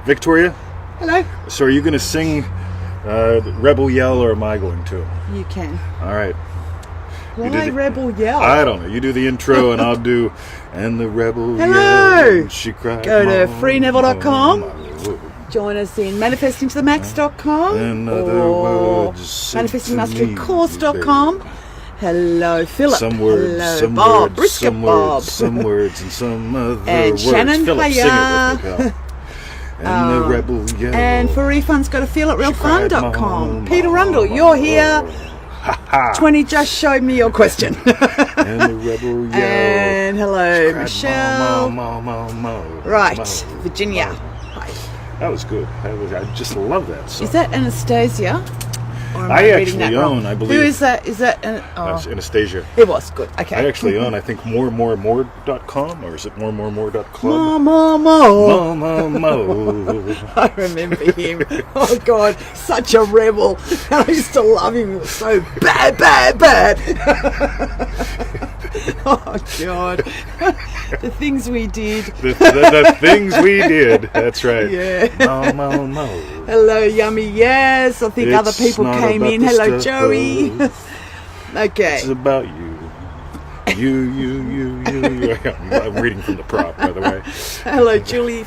Victoria, Hello. so are you going to sing Rebel Yell, or am I going to? You can. All right. Why Rebel Yell? I don't know. You do the intro and I'll do, and the rebel Hello. yelled, she cried. Go to "Mom, freeneville.com. Mom." Join us in manifestingtothemax.com In other or words, sing to manifestingmasterycourse.com. me, Hello, Philip. Some words, Hello, some Bob. words, Brisket some Bob. words, some words, and some other And words. Shannon, Philip, sing hiya. it with me, pal. And the rebel yelled. And for refunds, go to feelitrealfun.com. Mom, Peter Mom, Rundle, Mom, you're here. Ha 20 just showed me your question. And the rebel yelled. And hello, cried, Michelle. Mo. Right, Virginia. Hi. That was good. I just love that song. Is that Anastasia? Or am I reading actually that wrong? own, I believe. Who is that? Is that That's Anastasia. It was good. Okay. I actually own, I think, more.com, or is it more.club? Mo. Mo. I remember him. Oh God, such a rebel. I used to love him. He was so bad. Oh God, the things we did. The things we did. That's right. Yeah. Mo. Hello, Yummy. Yes, I think other It's people not came about in. the Hello, stuff. Joey. Okay. It's about you. You. I'm reading from the prop, by the way. Hello, Julie.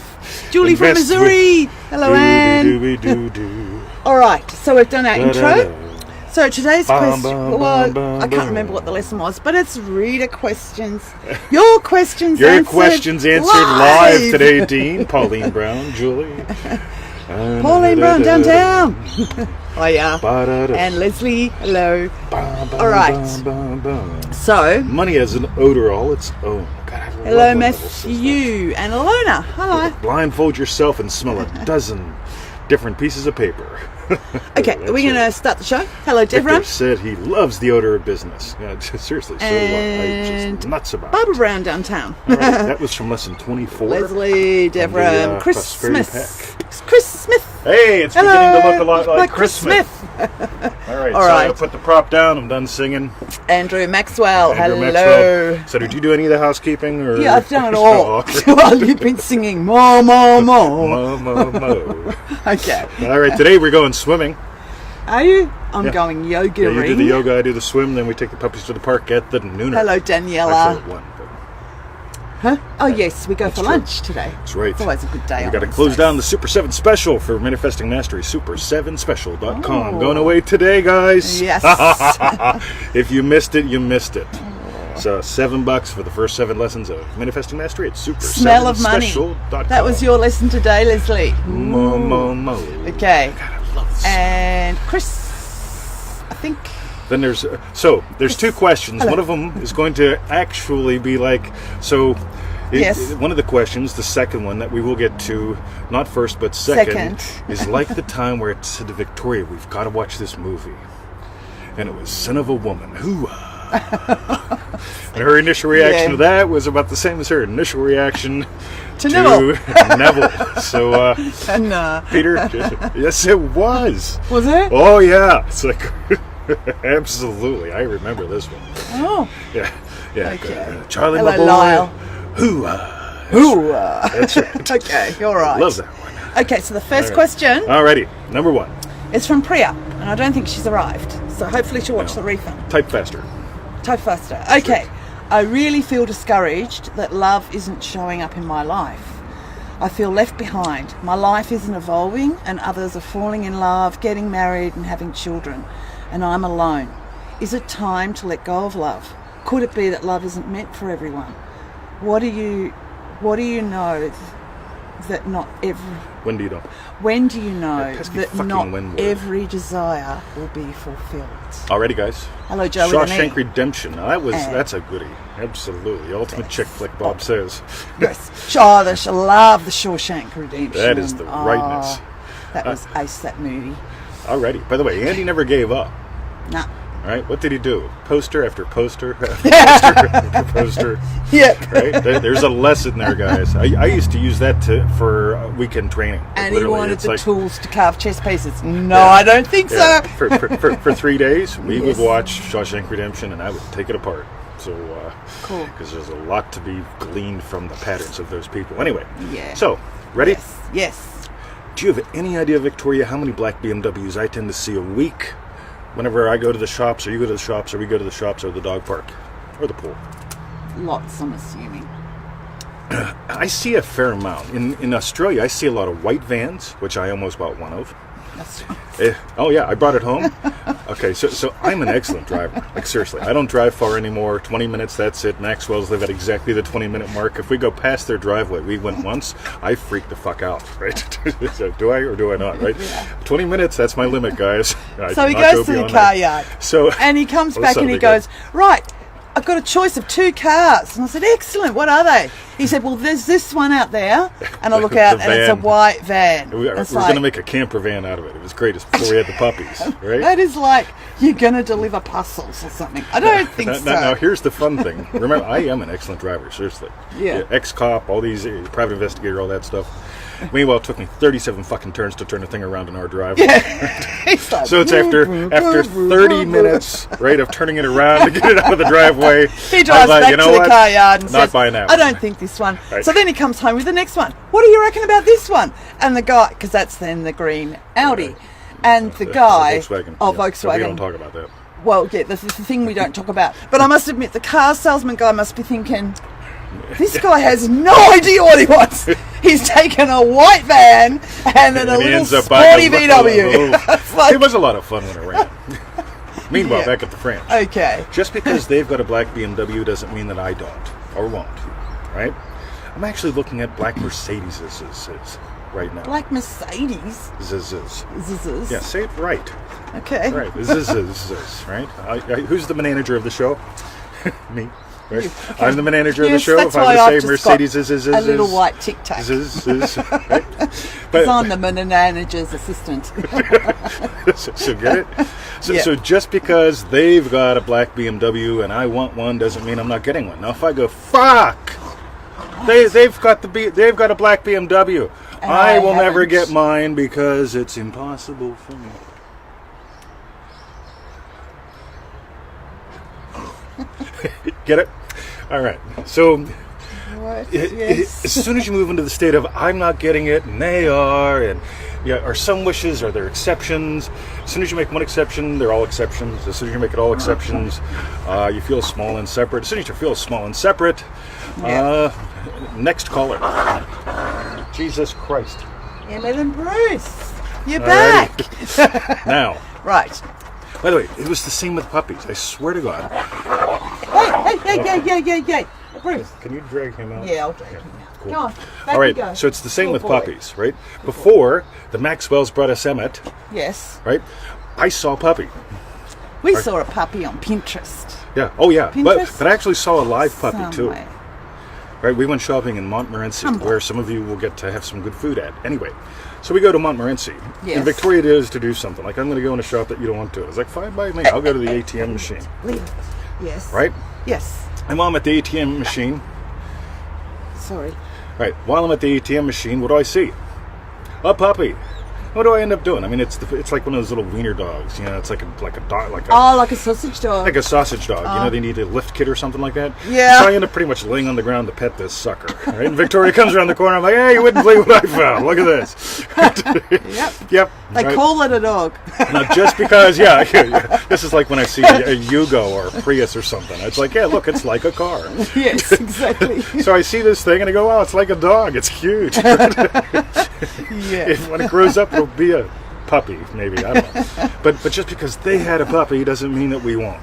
Julie from Invest Missouri. Hello, Anne. Doo-doo-doo-doo. All right, so we've done our intro. Da-da-da. So today's Bum, question, bum, well, bum, I can't bum. remember what the lesson was, but it's reader questions. Your questions Your answered questions answered live today, Dean. Pauline Brown, Julie. Pauline Brown downtown. Oh yeah. Ba-da-da. And Leslie, hello. Bum, bum, All right. bum, bum, bum. So, Money has an odor all its own. God, I love hello when Neville says that. Matthew and Alona. Hello. Blindfold yourself and smell a dozen different pieces of paper. Okay, That's are we going to it. start the show? Hello, Victor Deborah. said he loves the odor of business. Yeah, seriously, so do I. I'm And just nuts about Barbara it. Brown downtown. All right, that was from lesson 24. Leslie, Deborah, the, Chris Prosperity Smith. Chris Smith. Hey, it's Hello. beginning to look a lot like Like Chris Smith. All right, All so right. I put the prop down. I'm done singing. Andrew Maxwell. Andrew hello. Maxwell. So did you do any of the housekeeping? Or? Yeah, I've done it all. Oh. Well, you've been singing more. Mo. Okay. All right, today we're going swimming. Are you? I'm Yeah. going yoga Yeah, you ring. do the yoga, I do the swim, then we take the puppies to the park at the nooner. Hello, Actually, Daniela. at 1, but Huh? Oh, yes, we go for true. lunch today. that's right. It's always a good day. We've on got to close Wednesdays. down the Super 7 special for Manifesting Mastery, super7special.com. Oh. Going away today, guys. Yes. If you missed it, you missed it. So $7 for the first 7 lessons of Manifesting Mastery at Smell of money. super7special.com. That was your lesson today, Leslie. Mo. Okay. God, I love this. And Chris, I think. Then there's there's 2 questions. Hello. One of them is going to actually be like Yes. One of the questions, the second one that we will get to, not first but second. Is like the time where it said to Victoria, "We've got to watch this movie," and it was Son of a Woman. And her initial reaction to that was about the same as her initial reaction To Neville. Neville. So And Peter, yes, it was. was it? Oh yeah, it's like absolutely. I remember this one. Oh. Yeah. Okay. Charlie, Hello, my boy. Lyle. Hoo. That's right. Okay, you're right. Love that one. Okay, so the first All right. question Alrighty, number 1. is from Priya, and I don't think she's arrived. So hopefully she'll watch the refund. Type faster. Type faster. Okay. I really feel discouraged that love isn't showing up in my life. I feel left behind. My life isn't evolving, and others are falling in love, getting married, and having children, and I'm alone. Is it time to let go of love? Could it be that love isn't meant for everyone? What do you know that not every... When do you know? When do you know That pesky that fucking not when word. every desire will be fulfilled? Alrighty, guys. Hello, Joe with an E. Shawshank Redemption. Now, that's a goodie. Absolutely. Ultimate chick flick, Bob says. Yes. I love the Shawshank Redemption. That is the rightness. That was ace, that movie. Alrighty. By the way, Andy never gave up. Nah. All right, what did he do? Poster after poster after poster after poster. Yep. Right? There's a lesson there, guys. I used to use that for weekend training. And he Literally, wanted it's the like, tools to carve chess pieces. No, I don't think yeah, so. for 3 days, we Yes. would watch Shawshank Redemption, and I would take it apart. So, Cool. because there's a lot to be gleaned from the patterns of those people. Anyway, Yeah. so ready? Yes. Do you have any idea, Victoria, how many black BMWs I tend to see a week whenever I go to the shops, or you go to the shops, or we go to the shops, or the dog park, or the pool? Lots, I'm assuming. I see a fair amount. In Australia, I see a lot of white vans, which I almost bought one of. That's Oh yeah, I brought it home. Okay, so I'm an excellent driver. Like seriously, I don't drive far anymore. 20 minutes, that's it. Maxwell's live at exactly the 20-minute mark. If we go past their driveway, we went once, I freak the fuck out, right? So do I or do I not, right? Yeah. 20 minutes, that's my limit, guys. So he goes to the car yard. So and he comes back and he something goes, right, I've got a choice of 2 cars. And I said, excellent, what are they? He said, well, there's this one out there. And I look out The and it's a van. white van. we were It's going like, to make a camper van out of it. It was great. It's before we had the puppies, right? that is like, you're going to deliver puzzles or something. I don't think so. Now, here's the fun thing. Remember, I am an excellent driver, seriously. Yeah. Ex-cop, all these, private investigator, all that stuff. Meanwhile, it took me 37 fucking turns to turn the thing around in our driveway. He's like, So it's after 30 minutes, right, of turning it around to get it out of the driveway. He drives I'm like, back you know to the what? car yard and Not says, buying that I one. don't think this one. Right. So then he comes home with the next one. What do you reckon about this one? And the guy, because that's then the green Audi. And the guy, Volkswagen. oh, Yeah. Volkswagen. We don't talk about that. Well, yeah, this is the thing we don't talk about. But I must admit, the car salesman guy must be thinking, this guy has no idea what he wants. He's taken a white van and then a And he little ends up sporty buying VW. It's like, It was a lot of fun when it ran. Meanwhile, Yeah. back at the French. okay. Just because they've got a black BMW doesn't mean that I don't or won't, right? I'm actually looking at black Mercedes right now. Like Mercedes. Zzz. Zzz. Yeah, say it right. Okay. Right. Zzz, right? Who's the manager of the show? Me. Right? Okay. I'm the manager of the Yes, show. that's If I why were I've to just say Mercedes got a little white tic tac. Zzz, right? Because I'm the manager's assistant. So get it? So, Yeah. so just because they've got a black BMW and I want one doesn't mean I'm not getting one. Now if I go, fuck, they've got a black BMW. And I I will never haven't. get mine because it's impossible for me. Get it? All right. So What? as Yes. soon as you move into the state of I'm not getting it and they are, and yeah, are some wishes, are there exceptions? As soon as you make one exception, they're all exceptions. As soon as you make it all exceptions, you feel small and separate. As soon as you feel small and separate, next caller. Jesus Christ. Ellen and Bruce. You're Alrighty. back. Now, Right. by the way, it was the same with puppies. I swear to God. Hey. Bruce. Can you drag him out? Yeah, I'll drag him out. Cool. Go on. Back All right, you go. so it's the same Good with boy. puppies, right? Before the Maxwells brought us Emmett, Yes. right? I saw a puppy. We saw a puppy on Pinterest. Yeah. Oh, yeah. But Pinterest? I actually saw a live puppy too. Somewhere. Right. We went shopping in Montmorency, Humble. where some of you will get to have some good food at. Anyway, so we go to Montmorency, Yes. and Victoria does to do something. Like, I'm going to go in a shop that you don't want to. I was like, fine by me. I'll go to the ATM machine. Leave it. Yes. Right. Yes. And while I'm at the ATM machine, Sorry. right. While I'm at the ATM machine, what do I see? A puppy. What do I end up doing? I mean, it's like one of those little wiener dogs. You know, it's like a dog, Oh, like a sausage dog. like a sausage dog. You know, they need a lift kit or something like that. Yeah. So I end up pretty much laying on the ground to pet this sucker. Right? And Victoria comes around the corner. I'm like, hey, you wouldn't believe what I found. Look at this. Yep. Yep. They right. call it a dog. Now, just because, yeah, this is like when I see a Yugo or a Prius or something. It's like, yeah, look, it's like a car. Yes, exactly. So I see this thing and I go, wow, it's like a dog. It's cute. Yeah. When it grows up, it'll be a puppy, maybe. I don't know. But just because they had a puppy doesn't mean that we won't.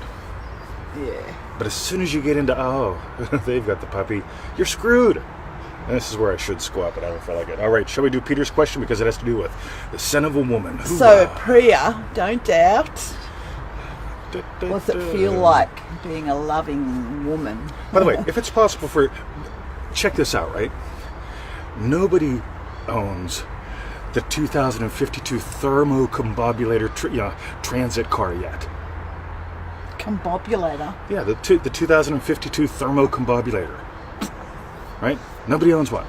Yeah. But as soon as you get into, oh, they've got the puppy, you're screwed. And this is where I should squat, but I don't feel like it. All right, shall we do Peter's question? Because it has to do with the son of a woman. So, Hoorah. Priya, don't doubt. Da, da, What's it da. feel like being a loving woman? By the way, if it's possible for... Check this out, right? Nobody owns the 2052 thermocombobulator transit car yet. Combobulator. Yeah, the 2052 thermocombobulator. Right? Nobody owns one.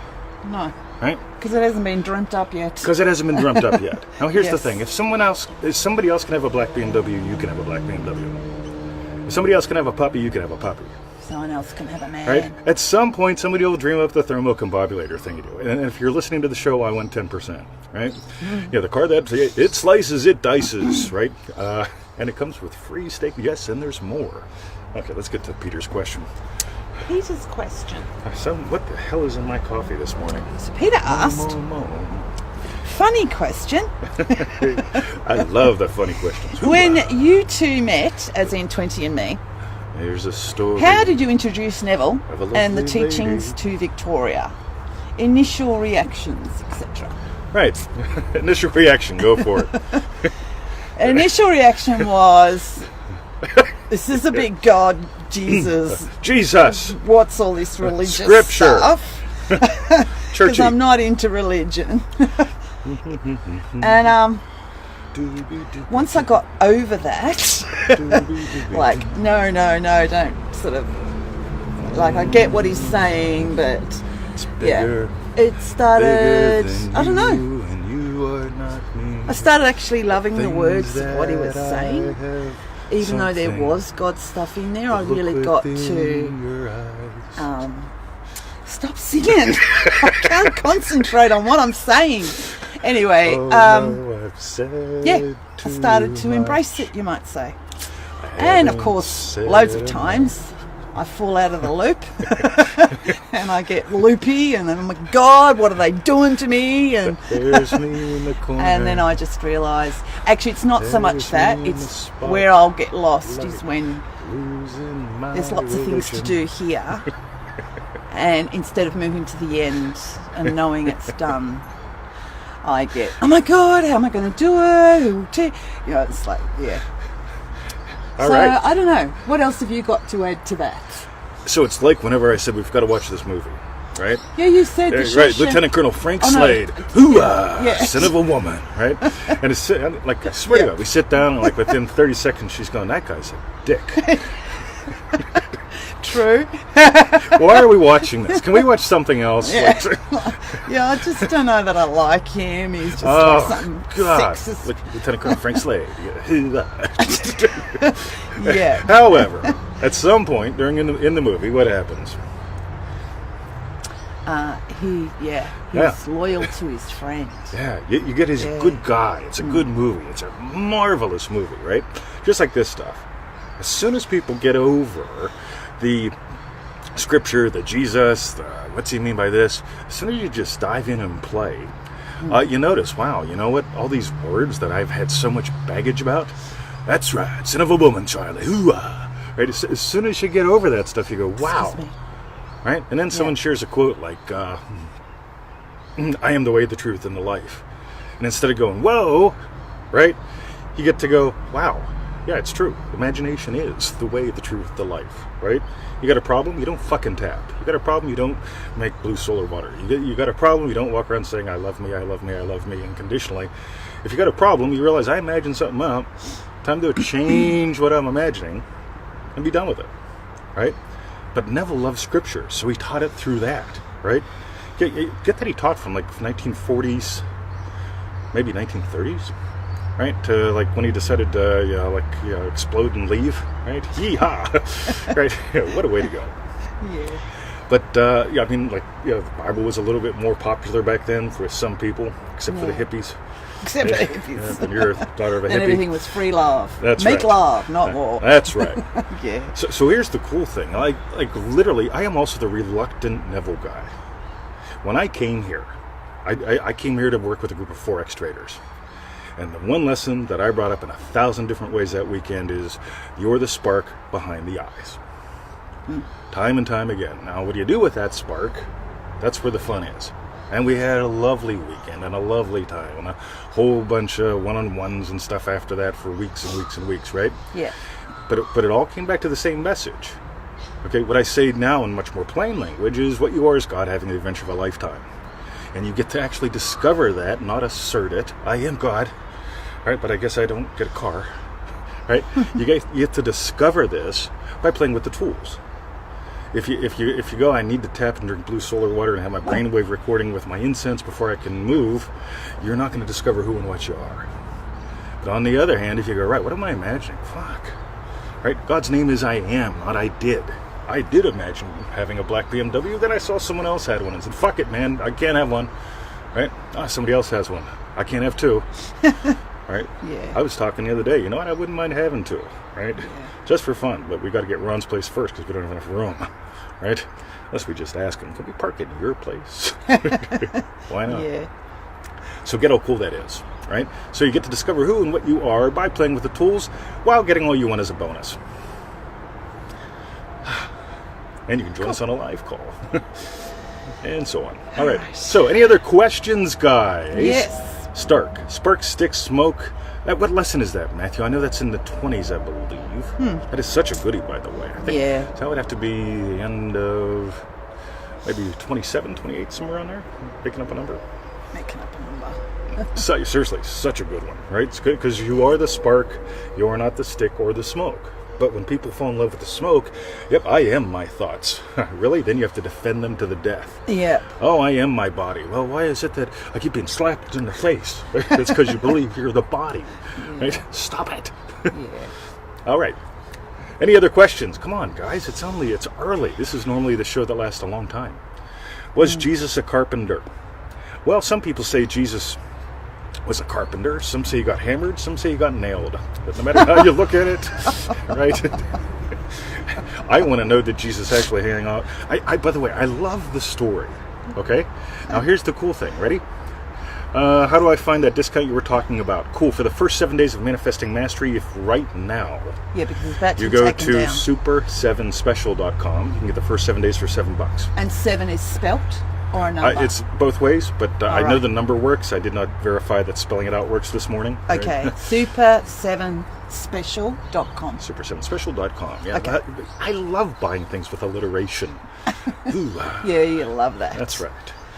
No, Right? because it hasn't been dreamt up yet. Because it hasn't been dreamt up yet. Now here's the Yes. thing. If somebody else can have a black BMW, you can have a black BMW. If somebody else can have a puppy, you can have a puppy. Someone else can have a man. Right? At some point, somebody will dream up the thermocombobulator thing you do. And if you're listening to the show, I want 10%. right? Yeah, the car that it slices, it dices, right? And it comes with free steak. Yes, and there's more. Okay, let's get to Peter's question. Peter's question. So, what the hell is in my coffee this morning? So Peter asked, funny question. I love the funny questions. When you two met, as in 20andMe, Here's a story. how did you introduce Neville Of a and the lovely teachings lady. to Victoria? Initial reactions, etc. Right. Initial reaction. Go for it. Initial reaction was, this is a big God, Jesus. Jesus. What's all this religious Scripture. stuff? Because Churchy. I'm not into religion. And once I got over that, like, no, don't sort of, like, I get what he's saying, but It's bigger, it started, bigger than I don't know, you, and you are not me. I started actually loving the Things words of what he was that saying. I have, Even though there something was God stuff in there, I look really got within to your eyes. stop singing. I can't concentrate on what I'm saying. Anyway, Oh, no, I've said yeah, I started to too embrace much. it, you might say. I And of haven't course, said loads of enough. times I fall out of the loop and I get loopy, and then I'm like, God, what are they doing to me? And There's me in the corner. and then I just realise, actually, it's not so much There's that, me in the it's spot. where I'll get lost Love is it. when Losing my there's lots of things to religion. do here, and instead of moving to the end and knowing it's done, I get, oh my God, how am I going to do it? You know, it's like, yeah. All So right. I don't know. What else have you got to add to that? So it's like whenever I said we've got to watch this movie, right? Yeah, you said the Right, Shawshank- Lieutenant Colonel Frank Oh, no. Slade, hoo-ah, Yeah. son of a woman, right? And it's like, I swear to God, we sit down and like within 30 seconds she's going, that guy's a dick. True. Why are we watching this? Can we watch something else? Yeah. Like, Yeah, I just don't know that I like him. He's just oh, like something God. sexist. Lieutenant Colonel Frank Slade. Yeah, hoo-ah. Yeah. However, at some point during in the movie, what happens? He's Yeah. loyal to his friend. Yeah, you get his Yeah. good guy. It's a good movie. It's a marvelous movie, right? Just like this stuff. As soon as people get over the scripture, the Jesus, what's he mean by this? As soon as you just dive in and play, you notice, wow, you know what? All these words that I've had so much baggage about, that's right, son of a woman, Charlie, hoo-ah. Right? As soon as you get over that stuff, you go, wow. Excuse me. Right? And then someone shares a quote like, I am the way, the truth, and the life. And instead of going, whoa, right? You get to go, wow, yeah, it's true. Imagination is the way, the truth, the life, right? You got a problem, you don't fucking tap. You got a problem, you don't make blue solar water. You got a problem, you don't walk around saying, I love me, I love me, I love me, unconditionally. If you got a problem, you realize I imagined something up. Time to change what I'm imagining and be done with it, right? But Neville loved scripture, so he taught it through that, right? Get that he taught from like 1940s, maybe 1930s, right? To like when he decided to explode and leave, right? Yeehaw, right? Yeah, what a way to go. Yeah. But I mean, like, the Bible was a little bit more popular back then for some people, except for the Yeah. hippies. Except for Yeah, hippies. and you're a daughter of a And hippie. everything was free love. That's Make right. love, not war. That's right. Yeah. So here's the cool thing. Like literally, I am also the reluctant Neville guy. When I came here, I came here to work with a group of Forex traders. And the one lesson that I brought up in 1,000 different ways that weekend is, you're the spark behind the eyes. Time and time again. Now, what do you do with that spark? That's where the fun is. And we had a lovely weekend and a lovely time and a whole bunch of one-on-ones and stuff after that for weeks and weeks and weeks, right? Yeah. But it all came back to the same message. Okay, what I say now in much more plain language is, what you are is God having the adventure of a lifetime. And you get to actually discover that, not assert it. I am God, right? But I guess I don't get a car, right? You get to discover this by playing with the tools. If you go, I need to tap and drink blue solar water and have my brainwave recording with my incense before I can move, you're not going to discover who and what you are. But on the other hand, if you go, right, what am I imagining? Fuck. Right? God's name is I am, not I did. I did imagine having a black BMW, then I saw someone else had one and said, fuck it, man, I can't have one. Right? Somebody else has one. I can't have two. Right? Yeah. I was talking the other day. You know what? I wouldn't mind having two. Right? Just for fun. But we got to get Ron's place first because we don't have enough room. Right? Unless we just ask him, can we park at your place? Why not? Yeah. So get how cool that is. Right? So you get to discover who and what you are by playing with the tools while getting all you want as a bonus. And you can join us on a live call. And so on. All right. So any other questions, guys? Yes. Spark, stick, smoke. What lesson is that, Matthew? I know that's in the 20s, I believe. That is such a goodie, by the way. I think that would have to be the end of maybe 27, 28, somewhere around there. Picking up a number. Making up a number. Seriously, such a good one, right? It's good because you are the spark, you are not the stick or the smoke. But when people fall in love with the smoke, yep, I am my thoughts. Really? Then you have to defend them to the death. Yeah. Oh, I am my body. Well, why is it that I keep being slapped in the face? It's because you believe you're the body. Right? Stop it. All right. Any other questions? Come on, guys. It's early. This is normally the show that lasts a long time. Was Jesus a carpenter? Well, some people say Jesus was a carpenter. Some say he got hammered. Some say he got nailed. But no matter how you look at it, right? I want to know that Jesus actually hang out. By the way, I love the story. Okay? Now here's the cool thing. Ready? How do I find that discount you were talking about? Cool. For the first 7 days of Manifesting Mastery, if right now Yeah, because it's about to you be go taken to down. super7special.com, you can get the first 7 days for $7. And 7 is spelt or a number? It's both ways, but I know right. the number works. I did not verify that spelling it out works this morning. right? Okay. super7special.com. Super7special.com. Yeah, Okay. I love buying things with alliteration. Ooh, Yeah, you love that. that's right.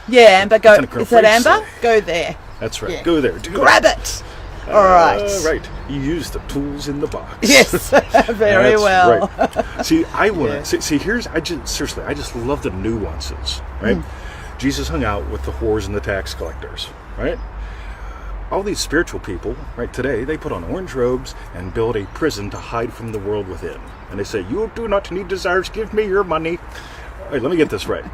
Yeah, Amber, go. Lieutenant Colonel Is that Frakes Amber? say. Go there. That's right. Yeah. Go there. Do Grab it. All right. Right. You use the tools in the box. Yes, very That's well. Right. See, I want Yeah. to see. Here's I just love the nuances. Right. Jesus hung out with the whores and the tax collectors. Right. All these spiritual people, right, today, they put on orange robes and build a prison to hide from the world within. And they say, you do not need desires, give me your money. All right, let me get this right.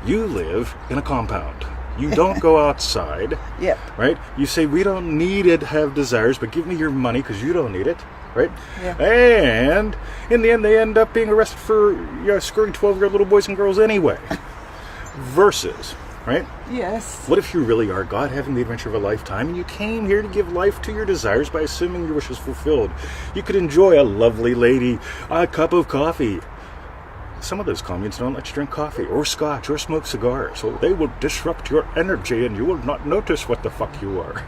You live in a compound. You don't go outside. Yep. Right? You say, we don't need to have desires, but give me your money because you don't need it. Right? Yeah. And in the end, they end up being arrested for screwing 12-year-old little boys and girls anyway. Versus, right? Yes. What if you really are God having the adventure of a lifetime and you came here to give life to your desires by assuming your wish is fulfilled? You could enjoy a lovely lady, a cup of coffee. Some of those communes don't let you drink coffee or scotch or smoke cigars, so they will disrupt your energy and you will not notice what the fuck you are.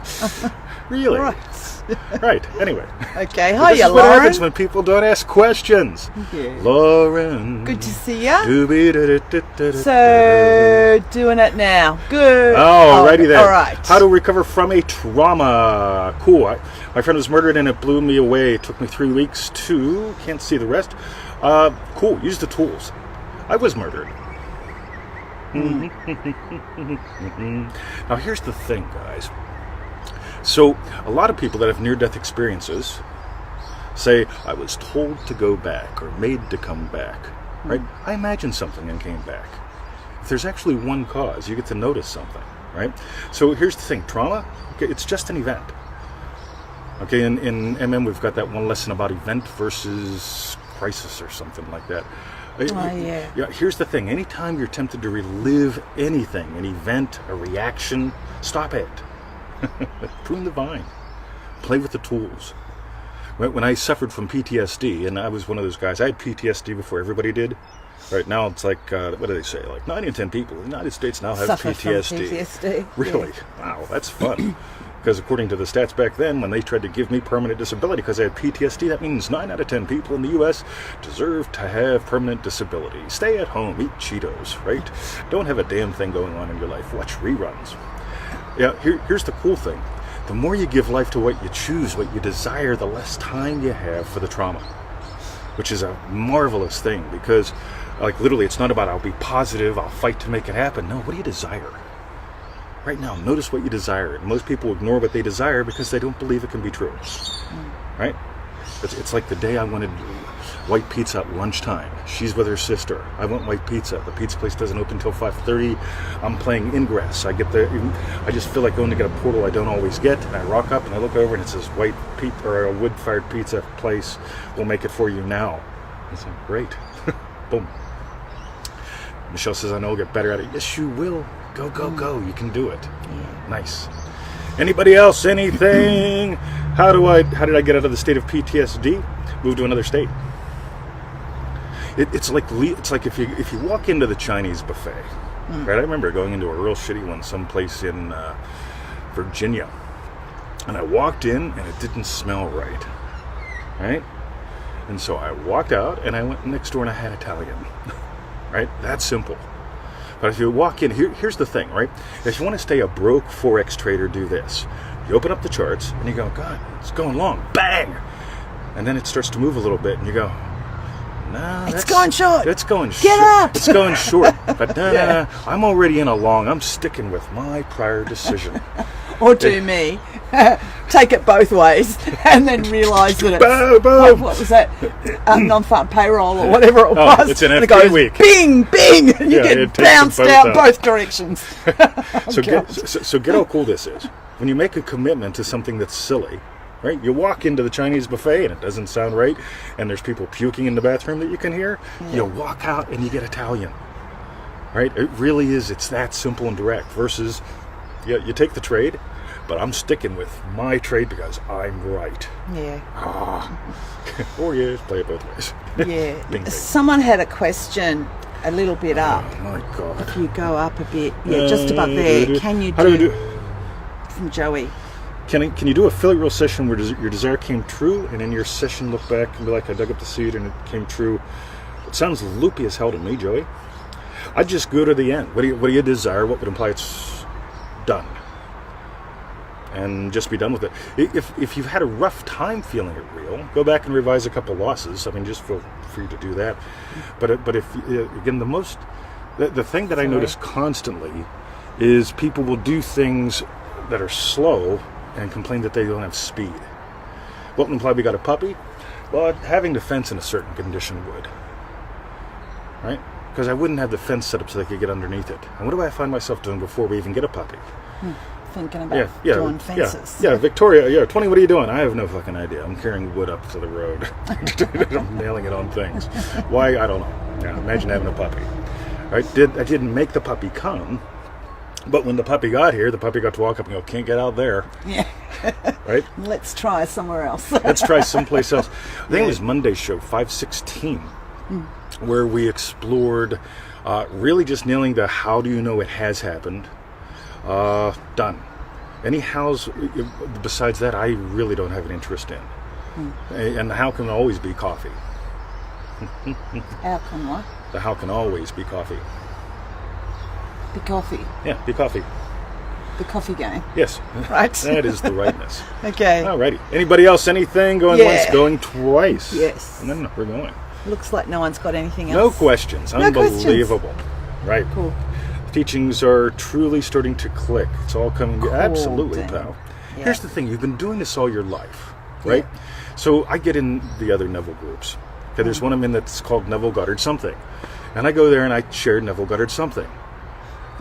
Really? Right. Right. Anyway. Okay. This Hiya, is what happens Lauren. when people don't ask questions. Yeah. Lauren. Good to see ya. Dooby-da-da-da-da-da. So, doing it now. Good. Alrighty then. All right. How to recover from a trauma. Cool. My friend was murdered and it blew me away. It took me 3 weeks to... Can't see the rest. Cool. Use the tools. I was murdered. Now here's the thing, guys. So a lot of people that have near-death experiences say, I was told to go back or made to come back. Right? I imagined something and came back. If there's actually one cause, you get to notice something. Right? So here's the thing. Trauma, okay, it's just an event. Okay, in MM we've got that one lesson about event versus crisis or something like that. Yeah. Here's the thing. Anytime you're tempted to relive anything, an event, a reaction, stop it. Prune the vine. Play with the tools. When I suffered from PTSD, and I was one of those guys, I had PTSD before everybody did. Right now it's like, what do they say? Like 9 in 10 people in the United States now have Suffer from PTSD. PTSD. Really? Yeah. Wow, that's fun. Because according to the stats back then, when they tried to give me permanent disability because I had PTSD, that means 9 out of 10 people in the U.S. deserve to have permanent disability. Stay at home, eat Cheetos, right? Don't have a damn thing going on in your life. Watch reruns. Yeah, here's the cool thing. The more you give life to what you choose, what you desire, the less time you have for the trauma. Which is a marvelous thing because, like, literally, it's not about I'll be positive, I'll fight to make it happen. No, what do you desire? Right now, notice what you desire. And most people ignore what they desire because they don't believe it can be true. Right? It's like the day I wanted white pizza at lunchtime. She's with her sister. I want white pizza. The pizza place doesn't open until 5:30. I'm playing Ingress. I get there. I just feel like going to get a portal I don't always get. And I rock up and I look over and it says white pizza or a wood-fired pizza place. We'll make it for you now. I said, great. Boom. Michelle says, I know I'll get better at it. Yes, you will. Go, go, go. You can do it. Yeah. Nice. Anybody else? Anything? How did I get out of the state of PTSD? Move to another state. It's like if you walk into the Chinese buffet, right? I remember going into a real shitty one someplace in Virginia, and I walked in and it didn't smell right, right? And so I walked out and I went next door and I had Italian, right? That's simple. But if you walk in, here's the thing, right? If you want to stay a broke Forex trader, do this. You open up the charts and you go, God, it's going long. Bang! And then it starts to move a little bit and you go, no, It's going short. It's going short. Get up! It's going short. But I'm already in a long. I'm sticking with my prior decision. Or do me, take it both ways, and then realise that it's Boom, boom. what was that, non-farm payroll or whatever it was. It's an and it FP goes week. Bing, bing, and you Yeah, get it takes bounced them both out out. both directions. So get how cool this is. When you make a commitment to something that's silly, right? You walk into the Chinese buffet and it doesn't sound right, and there's people puking in the bathroom that you can hear. Yeah. You walk out and you get Italian, right? It really is. It's that simple and direct. Versus, you take the trade, but I'm sticking with my trade because I'm right. Yeah, Or you play it both ways. yeah. Bing, bing. Someone had a question a little bit up. Oh my God. If you go up a bit, just about there, can you How do we do? from Joey? Can you do a affiliate reel session where your desire came true, and in your session look back and be like, I dug up the seed and it came true? It sounds loopy as hell to me, Joey. I'd just go to the end. What do you desire? What would imply it's done? And just be done with it. If you've had a rough time feeling it real, go back and revise a couple losses. I mean, just feel free to do that. But if again, the thing that I notice constantly is people will do things that are slow and complain that they don't have speed. What would imply we got a puppy? Well, having the fence in a certain condition would, right? Because I wouldn't have the fence set up so they could get underneath it. And what do I find myself doing before we even get a puppy? Thinking about doing fences. Yeah, Victoria, 20, what are you doing? I have no fucking idea. I'm carrying wood up to the road. I'm nailing it on things. Why? I don't know. Yeah, imagine having a puppy. Right? I didn't make the puppy come, but when the puppy got here, the puppy got to walk up and go, can't get out there. Yeah. Right? Let's try somewhere else. Let's try someplace else. I think it was Monday's show, 516, where we explored really just nailing the how do you know it has happened. Done. Any hows besides that, I really don't have an interest in. And the how can always be coffee. How can what? The how can always be coffee. The coffee. Yeah, be coffee. The coffee game. Yes. Right. That is the rightness. Okay. Alrighty. Anybody else? Anything? Going once, going twice. Yes. And then we're going. Looks like no one's got anything No else. questions. No questions. Unbelievable. Right. Cool. Teachings are truly starting to click. It's all coming. Cool, Absolutely, Dan. pal. Yeah. Here's the thing. You've been doing this all your life, right? So I get in the other Neville groups. Okay, there's one I'm in that's called Neville Goddard something. And I go there and I share Neville Goddard something.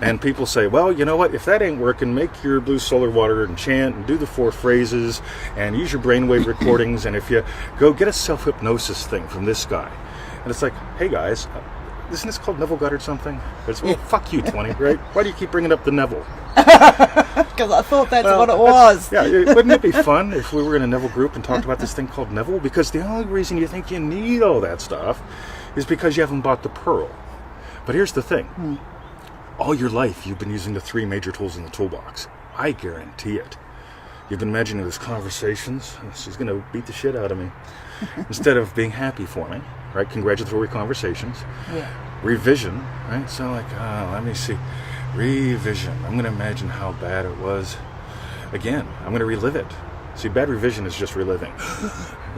And people say, well, you know what? If that ain't working, make your blue solar water and chant and do the 4 phrases and use your brainwave recordings. And if you go get a self-hypnosis thing from this guy. And it's like, hey, guys, isn't this called Neville Goddard something? It's, well, fuck you, 20, right? Why do you keep bringing up the Neville? Because I thought that's what it was. Yeah, wouldn't it be fun if we were in a Neville group and talked about this thing called Neville? Because the only reason you think you need all that stuff is because you haven't bought the pearl. But here's the thing. All your life, you've been using the 3 major tools in the toolbox. I guarantee it. You've been imagining those conversations. She's going to beat the shit out of me. Instead of being happy for me, right? Congratulatory conversations. Yeah. Revision, right? So like, let me see. Revision. I'm going to imagine how bad it was. Again, I'm going to relive it. See, bad revision is just reliving.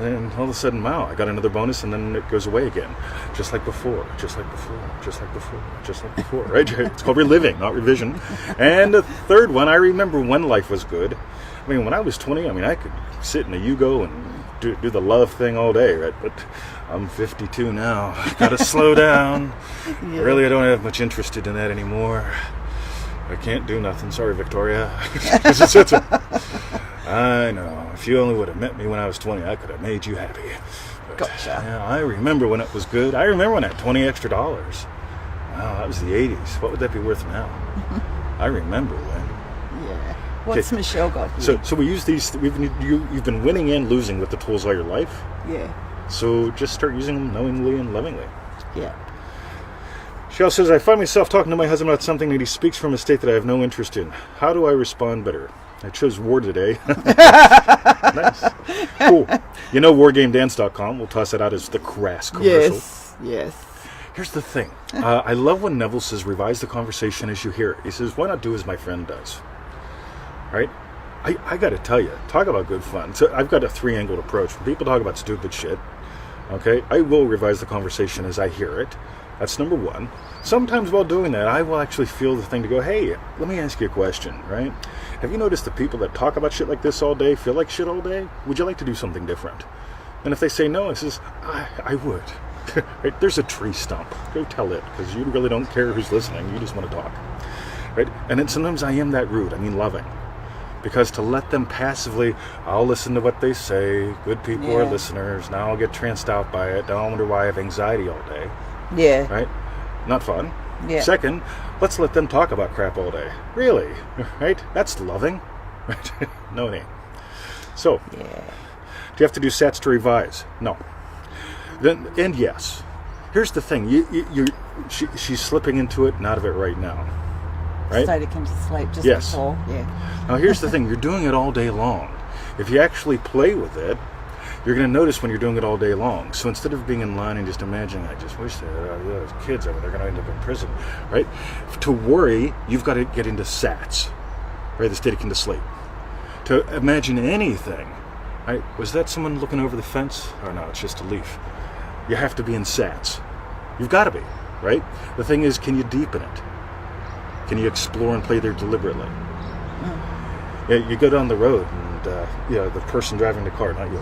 And all of a sudden, wow, I got another bonus, and then it goes away again. Just like before, just like before, just like before, just like before, right? It's called reliving, not revision. And the third one, I remember when life was good. I mean, when I was 20, I mean, I could sit in a Yugo and do the love thing all day, right? But I'm 52 now. Gotta slow down. Yeah. Really, I don't have much interest in that anymore. I can't do nothing. Sorry, Victoria. I know. If you only would have met me when I was 20, I could have made you happy. But, Gotcha. yeah, I remember when it was good. I remember when I had $20 extra. Wow, that was the 80s. What would that be worth now? I remember when. Yeah. What's Okay. Michelle got you? So we use these. You've been winning and losing with the tools all your life. Yeah. So just start using them knowingly and lovingly. Yeah. Michelle says, I find myself talking to my husband about something that he speaks from a state that I have no interest in. How do I respond better? I chose war today. Nice. Cool. You know wargamedance.com. We'll toss that out as the crass commercial. Yes. Here's the thing. I love when Neville says, revise the conversation as you hear it. He says, why not do as my friend does? Right? I got to tell you, talk about good fun. So I've got a three-angled approach. When people talk about stupid shit, okay, I will revise the conversation as I hear it. That's number one. Sometimes while doing that, I will actually feel the thing to go, hey, let me ask you a question, right? Have you noticed the people that talk about shit like this all day feel like shit all day? Would you like to do something different? And if they say no, I says, I would. Right? There's a tree stump. Go tell it, because you really don't care who's listening. You just want to talk. Right? And then sometimes I am that rude. I mean loving. Because to let them passively, I'll listen to what they say. Good people are listeners. Now I'll get tranced out by it. Now I'll wonder why I have anxiety all day. Yeah. Right? Not fun. Yeah. Second, let's let them talk about crap all day. Really? Right? That's loving. Right? No, it ain't. So, Yeah. do you have to do sats to revise? No. Then, and yes. Here's the thing. She's slipping into it and out of it right now. Right? Static into sleep just Yes. before. Yeah. Now, here's the thing. You're doing it all day long. If you actually play with it, you're going to notice when you're doing it all day long. So instead of being in line and just imagining, I just wish those kids, they're going to end up in prison, right? To worry, you've got to get into sats, right? The state into sleep. To imagine anything, right? Was that someone looking over the fence? Oh no, it's just a leaf. You have to be in sats. You've got to be, right? The thing is, can you deepen it? Can you explore and play there deliberately? Yeah, you go down the road and the person driving the car, not you.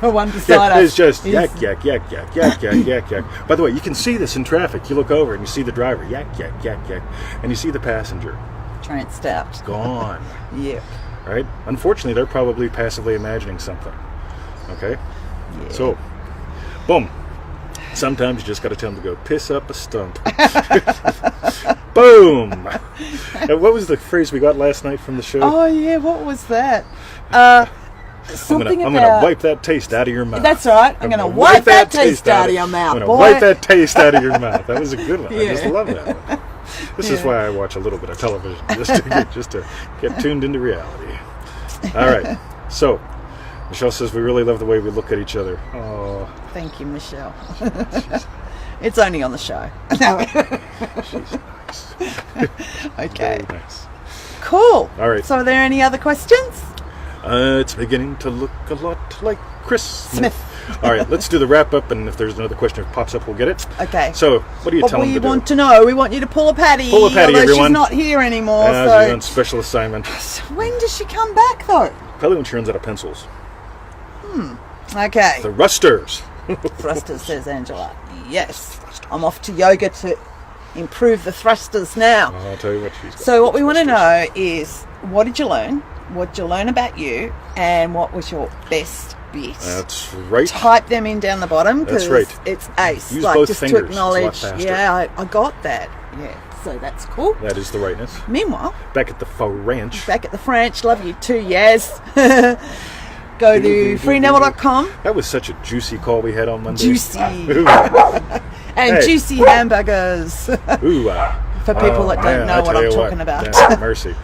No one beside us. It's just is- yak, yak, yak, yak, yak, yak, yak, yak. By the way, you can see this in traffic. You look over and you see the driver, yak, yak, yak, yak, and you see the passenger, Tranced out. gone. Yeah. Right? Unfortunately, they're probably passively imagining something. Okay? Yeah. So, boom. Sometimes you just got to tell them to go piss up a stump. Boom. And what was the phrase we got last night from the show? Oh yeah, what was that? Something I'm about. gonna wipe that taste out of your mouth. That's right. I'm gonna wipe that taste out of your mouth, I'm gonna boy. wipe that taste out of your mouth. That was a good one. I just Yeah. love that one. This is why I watch a little bit of television, just to get tuned into reality. All right. So, Michelle says we really love the way we look at each other. Oh, Thank you, Michelle. It's only on the show. she's nice. Okay. Very nice. Cool. All right. So, are there any other questions? It's beginning to look a lot like Chris Smith. All right, let's do the wrap up, and if there's another question that pops up, we'll get it. Okay. So, what are you What telling we them to want do? to know, we want you to pull a Patty. Pull a Patty, although everyone. she's not here anymore. She's So, on special assignment. when does she come back, though? Probably when she runs out of pencils. Okay. The Rusters. Thrusters, says Angela. Yes. I'm off to yoga to improve the thrusters now. I'll tell you what she's got. So what we want to know is, what did you learn? What did you learn about you? And what was your best bit? That's right. Type them in down the bottom That's because right. it's ace. Use like both just fingers. to It's a lot acknowledge. faster. Yeah, I got that. Yeah. So that's cool. That is the rightness. Meanwhile, Back at the Faux Ranch. back at the French, love you too, yes. Go to freeneville.com. That was such a juicy call we had on Monday. Juicy. Ooh, And Hey. juicy hamburgers. ooh, For people that don't know I what tell I'm you talking about. Yeah, mercy.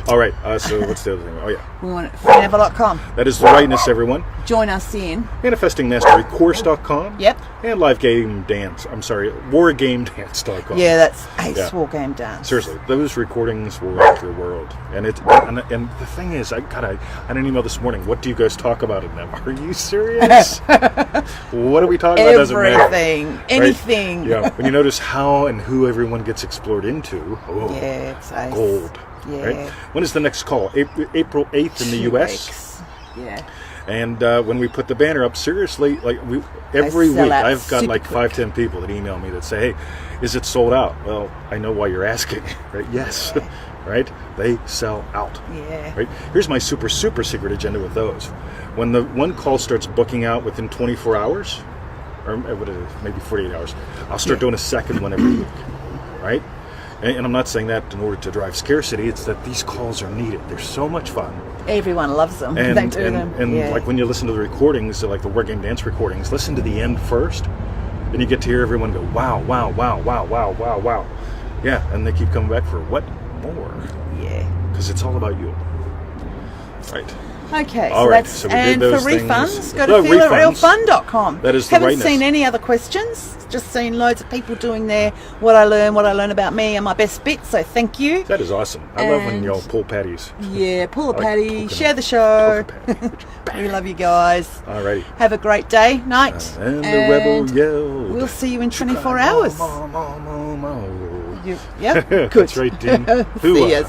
All right, so what's the other thing? Oh, yeah. We want it freeneville.com. That is the rightness, everyone. Join us in. ManifestingMasteryCourse.com. Yep. And wargamedance.com. Yeah, that's Ace Yeah. War Game Dance. Seriously, those recordings will rock your world. And and the thing is, I had an email this morning. What do you guys talk about in them? Are you serious? What are we talking about? Doesn't matter. Everything. Right? Anything. Yeah. When you notice how and who everyone gets explored into, oh, Yeah, it's Ace. gold. Yeah. Right? When is the next call? April 8th in the 2 U.S. weeks. Yeah. And when we put the banner up, seriously, like every sell week, out I've got super like quick. 5-10 people that email me that say, "Hey, is it sold out?" Well, I know why you're asking, right? Yes, right? They sell out. Yeah. Right. Here's my super secret agenda with those. When the one call starts booking out within 24 hours, or what is it, maybe 48 hours, I'll start doing a second one every week, right? And I'm not saying that in order to drive scarcity. It's that these calls are needed. They're so much fun. Everyone loves them. And, They do them. and Yeah. like when you listen to the recordings, so like the War Game Dance recordings, listen to the end first, and you get to hear everyone go, wow, wow, wow, wow, wow, wow, wow. Yeah, and they keep coming back for what more? Yeah. Because it's all about you. Right. Okay, All so right, that's so we did and those for refunds, things. go to Oh, feelitrealfun.com. That is the Haven't rightness. seen any other questions. Just seen loads of people doing their what I learn about me and my best bits. So thank you. That is awesome. I love when And- y'all pull patties. Yeah, pull a I like patty, poking share them. the show. Poke a patty. We love you guys. Alrighty. Have a great day, night, And the rebel yelled. we'll see you in 24 hours. Mo, mo, mo, mo, mo. Yep, good. That's right, Dean. See ya.